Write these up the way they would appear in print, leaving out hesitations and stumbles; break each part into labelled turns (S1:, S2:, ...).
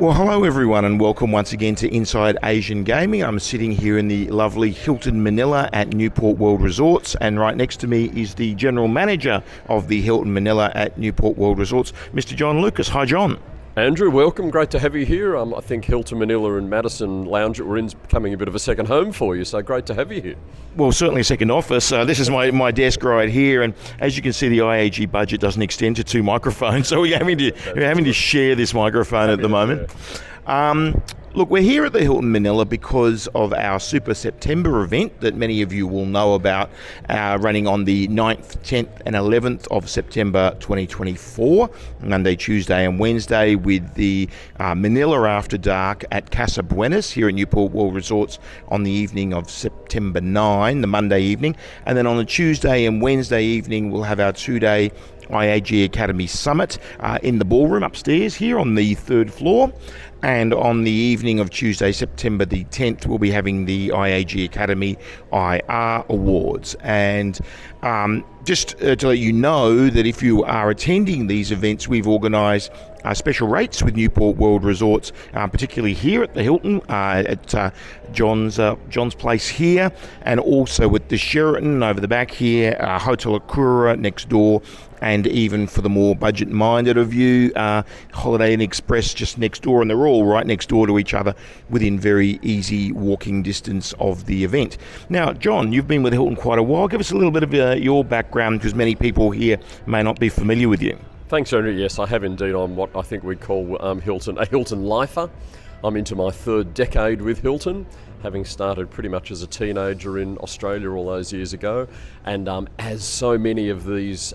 S1: Well, hello everyone and welcome once again to Inside Asian Gaming. I'm sitting here in the lovely Hilton Manila at Newport World Resorts, and right next to me is the General Manager of the Hilton Manila at Newport World Resorts, Mr. John Lucas. Hi, John.
S2: Andrew, welcome. Great to have you here. I think Hilton Manila and Madison Lounge that we're in is becoming a bit of a second home for you, so great to have you here.
S1: Well, certainly a second office. This is my desk right here, and as you can see, the IAG budget doesn't extend to two microphones, so we're having to share this microphone at the moment. Look, we're here at the Hilton Manila because of our Super September event that many of you will know about, running on the 9th, 10th and 11th of September 2024, Monday, Tuesday and Wednesday, with the Manila After Dark at Casa Buenas here at Newport World Resorts on the evening of September 9, the Monday evening. And then on the Tuesday and Wednesday evening, we'll have our two-day IAG Academy Summit in the ballroom upstairs here on the third floor. And on the evening of Tuesday, September the 10th, we'll be having the IAG Academy IR Awards. And just to let you know that if you are attending these events, we've organised special rates with Newport World Resorts, particularly here at the Hilton, at John's place here, and also with the Sheraton over the back here, Hotel Akura next door, and even for the more budget-minded of you, Holiday Inn Express just next door, and they're all right next door to each other within very easy walking distance of the event. Now, John, you've been with Hilton quite a while. Give us a little bit of your background, because many people here may not be familiar with you.
S2: Thanks, Andrew. Yes, I have indeed. I'm what I think we call Hilton, a Hilton lifer. I'm into my third decade with Hilton, having started pretty much as a teenager in Australia all those years ago. And as so many of these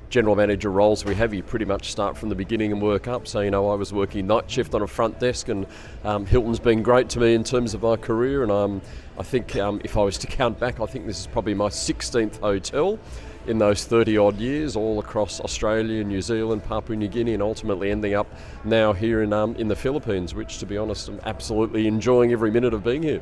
S2: general manager roles we have, you pretty much start from the beginning and work up. So, I was working night shift on a front desk, and Hilton's been great to me in terms of my career. And I think if I was to count back, I think this is probably my 16th hotel in those 30 odd years, all across Australia, New Zealand, Papua New Guinea, and ultimately ending up now here in the Philippines, which, to be honest, I'm absolutely enjoying every minute of being here.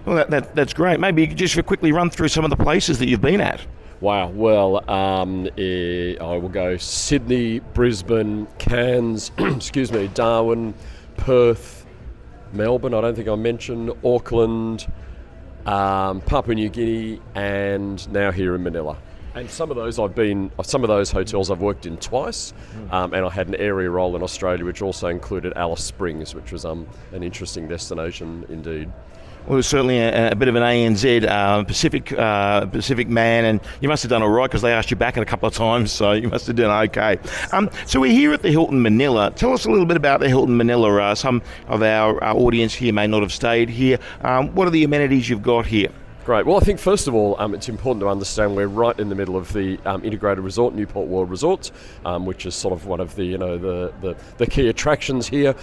S1: Well, that's great. Maybe you could just quickly run through some of the places that you've been at.
S2: Wow. Well, I will go Sydney, Brisbane, Cairns, Darwin, Perth, Melbourne, I don't think I mentioned, Auckland, Papua New Guinea, and now here in Manila. And some of those hotels I've worked in twice, and I had an area role in Australia which also included Alice Springs, which was an interesting destination indeed.
S1: Well, it was certainly a bit of an ANZ Pacific man, and you must have done all right because they asked you back a couple of times, so you must have done okay. So we're here at the Hilton Manila. Tell us a little bit about the Hilton Manila. Some of our audience here may not have stayed here. What are the amenities you've got here?
S2: Great. Well, I think first of all, it's important to understand we're right in the middle of the integrated resort, Newport World Resorts, which is sort of one of the the key attractions here.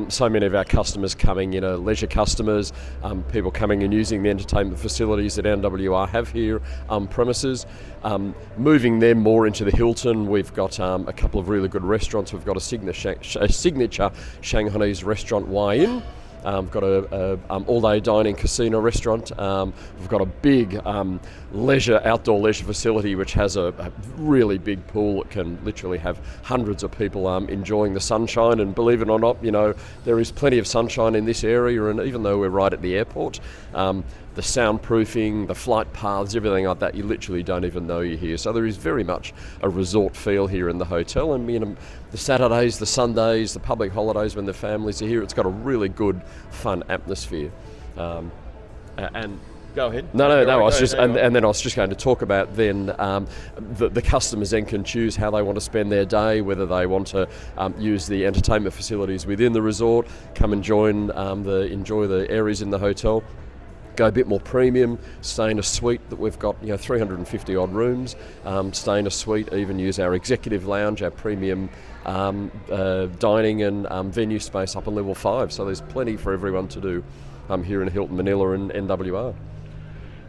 S2: So many of our customers coming, leisure customers, people coming and using the entertainment facilities that NWR have here premises. Moving them more into the Hilton, we've got a couple of really good restaurants. We've got a signature Shanghainese restaurant, Y-In. We've got a all-day dining casino restaurant. We've got a big outdoor leisure facility which has a really big pool that can literally have hundreds of people enjoying the sunshine. And believe it or not, there is plenty of sunshine in this area. And even though we're right at the airport, the soundproofing, the flight paths, everything like that, you literally don't even know you're here. So there is very much a resort feel here in the hotel. And the Saturdays, the Sundays, the public holidays when the families are here, it's got a really good, fun atmosphere. And
S1: go ahead.
S2: No. I was just, and then I was just going to talk about then the customers then can choose how they want to spend their day, whether they want to use the entertainment facilities within the resort, come and enjoy the areas in the hotel. Go a bit more premium, stay in a suite that we've got 350 odd rooms, stay in a suite, even use our executive lounge, our premium dining and venue space up on level 5. So there's plenty for everyone to do here in Hilton Manila and NWR.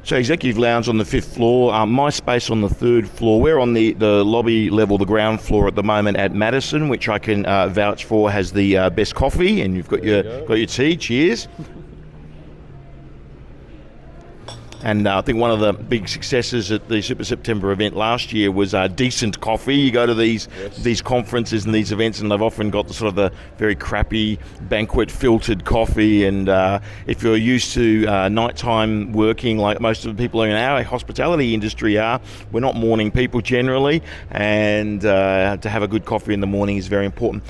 S1: So executive lounge on the 5th floor, my space on the 3rd floor. We're on the lobby level, the ground floor at the moment at Madison, which I can vouch for has the best coffee, and you've got your tea. Cheers. And I think one of the big successes at the Super September event last year was decent coffee. You go to these conferences and these events, and they've often got the sort of the very crappy banquet filtered coffee. And if you're used to nighttime working, like most of the people in our hospitality industry are, we're not morning people generally, and to have a good coffee in the morning is very important.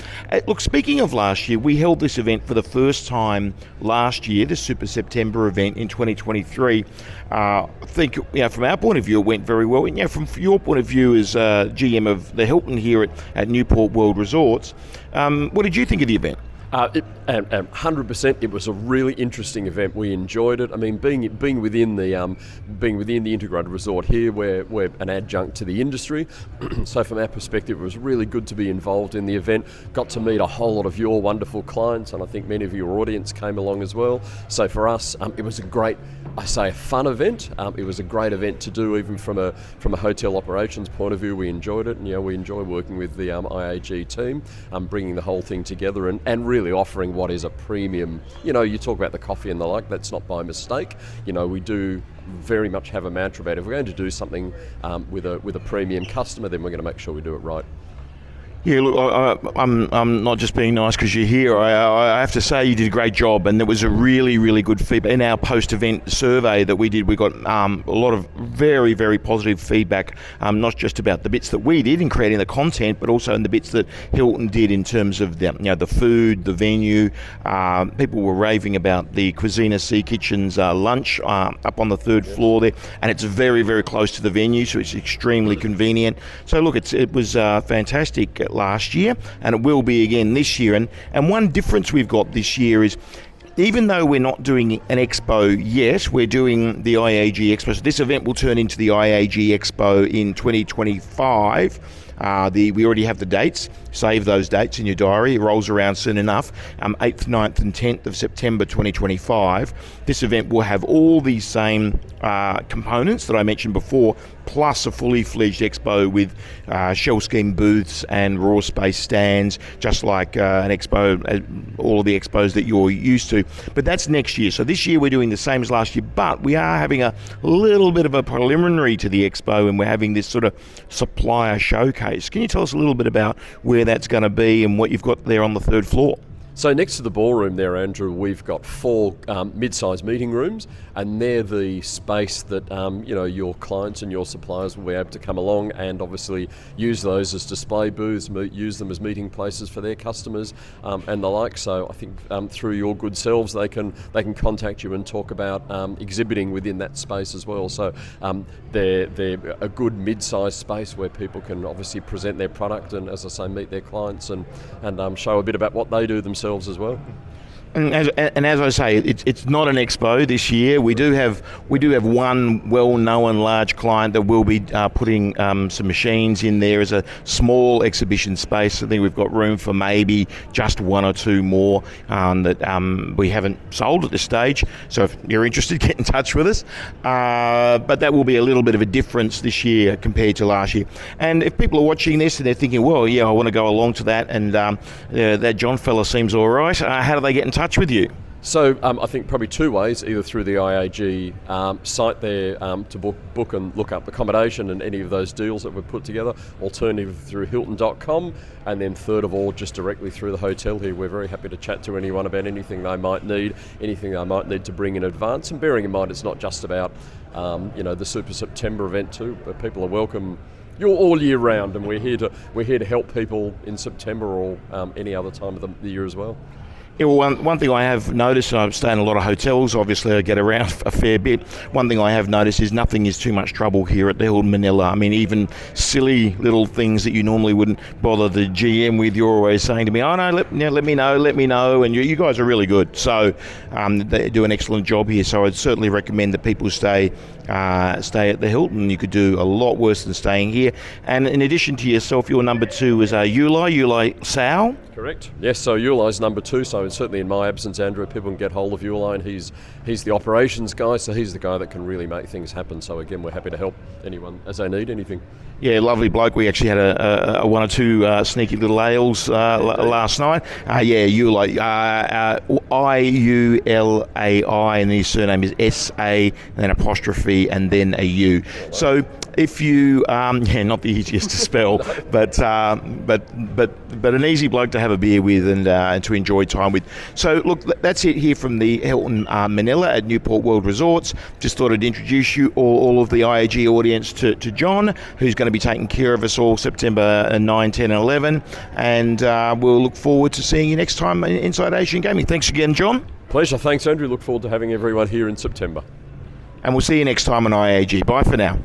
S1: Look, speaking of last year, we held this event for the first time last year, the Super September event in 2023. I think, from our point of view, it went very well. And from your point of view as GM of the Hilton here at Newport World Resorts, what did you think of the event?
S2: 100%. It was a really interesting event. We enjoyed it. I mean, being within the integrated resort here, we're an adjunct to the industry. So from our perspective, it was really good to be involved in the event. Got to meet a whole lot of your wonderful clients, and I think many of your audience came along as well. So for us, it was a great, a fun event. It was a great event to do, even from a hotel operations point of view. We enjoyed it, and we enjoy working with the IAG team, bringing the whole thing together and really offering what is a premium. You talk about the coffee and the like, that's not by mistake. We do very much have a mantra about if we're going to do something with a premium customer, then we're going to make sure we do it right.
S1: Yeah, look, I'm not just being nice because you're here. I have to say you did a great job, and it was a really, really good feedback. In our post-event survey that we did, we got a lot of very, very positive feedback, not just about the bits that we did in creating the content, but also in the bits that Hilton did in terms of the food, the venue. People were raving about the Cuisina Sea Kitchen's lunch up on the third floor there, and it's very, very close to the venue, so it's extremely convenient. So look, it was fantastic last year, and it will be again this year. And one difference we've got this year is, even though we're not doing an expo yet, we're doing the IAG Expo. So this event will turn into the IAG Expo in 2025. We already have the dates. Save those dates in your diary. It rolls around soon enough. 8th, 9th and 10th of September 2025. This event will have all these same components that I mentioned before, plus a fully fledged expo with shell scheme booths and raw space stands, just like an expo, all of the expos that you're used to. But that's next year. So this year we're doing the same as last year, but we are having a little bit of a preliminary to the expo, and we're having this sort of supplier showcase. Can you tell us a little bit about where that's going to be and what you've got there on the third floor?
S2: So next to the ballroom there, Andrew, we've got 4 mid-sized meeting rooms, and they're the space that your clients and your suppliers will be able to come along and obviously use those as display booths, use them as meeting places for their customers and the like. So I think through your good selves, they can contact you and talk about exhibiting within that space as well. So they're a good mid-sized space where people can obviously present their product and, as I say, meet their clients and show a bit about what they do themselves as well.
S1: And as I say, it's not an expo this year. We do have one well-known large client that will be putting some machines in there as a small exhibition space. I think we've got room for maybe just 1 or 2 more that we haven't sold at this stage. So if you're interested, get in touch with us. But that will be a little bit of a difference this year compared to last year. And if people are watching this and they're thinking, well, yeah, I want to go along to that, and that John fella seems all right, how do they get in touch with you?
S2: So I think probably 2 ways, either through the IAG site there to book and look up accommodation and any of those deals that we've put together, alternative through Hilton.com, and then third of all, just directly through the hotel here. We're very happy to chat to anyone about anything they might need, anything they might need to bring in advance, and bearing in mind it's not just about the Super September event too, but people are welcome all year round, and we're here to help people in September or any other time of the year as well.
S1: Yeah, well, one thing I have noticed, I stay in a lot of hotels, obviously I get around a fair bit. One thing I have noticed is nothing is too much trouble here at the Hilton Manila. I mean, even silly little things that you normally wouldn't bother the GM with, you're always saying to me, oh no, let me know, and you guys are really good. So they do an excellent job here, so I'd certainly recommend that people stay at the Hilton. You could do a lot worse than staying here. And in addition to yourself, your number 2 is Ulai Sao?
S2: Correct. Yes, so Ulai's number 2, so certainly in my absence, Andrew, people can get hold of Uline. He's the operations guy, so he's the guy that can really make things happen. So again, we're happy to help anyone as they need anything.
S1: Yeah, lovely bloke. We actually had a one or two sneaky little ales last night. Ulai, I-U-L-A-I, and his surname is S-A, then apostrophe, and then a U. So if you, not the easiest to spell, but an easy bloke to have a beer with and to enjoy time with. So look, that's it here from the Hilton Manila at Newport World Resorts. Just thought I'd introduce you all of the IAG audience to John, who's going to be taking care of us all September 9, 10 and 11, and we'll look forward to seeing you next time in Inside Asian Gaming. Thanks again, John.
S2: Pleasure. Thanks, Andrew. Look forward to having everyone here in September.
S1: And we'll see you next time on IAG. Bye for now.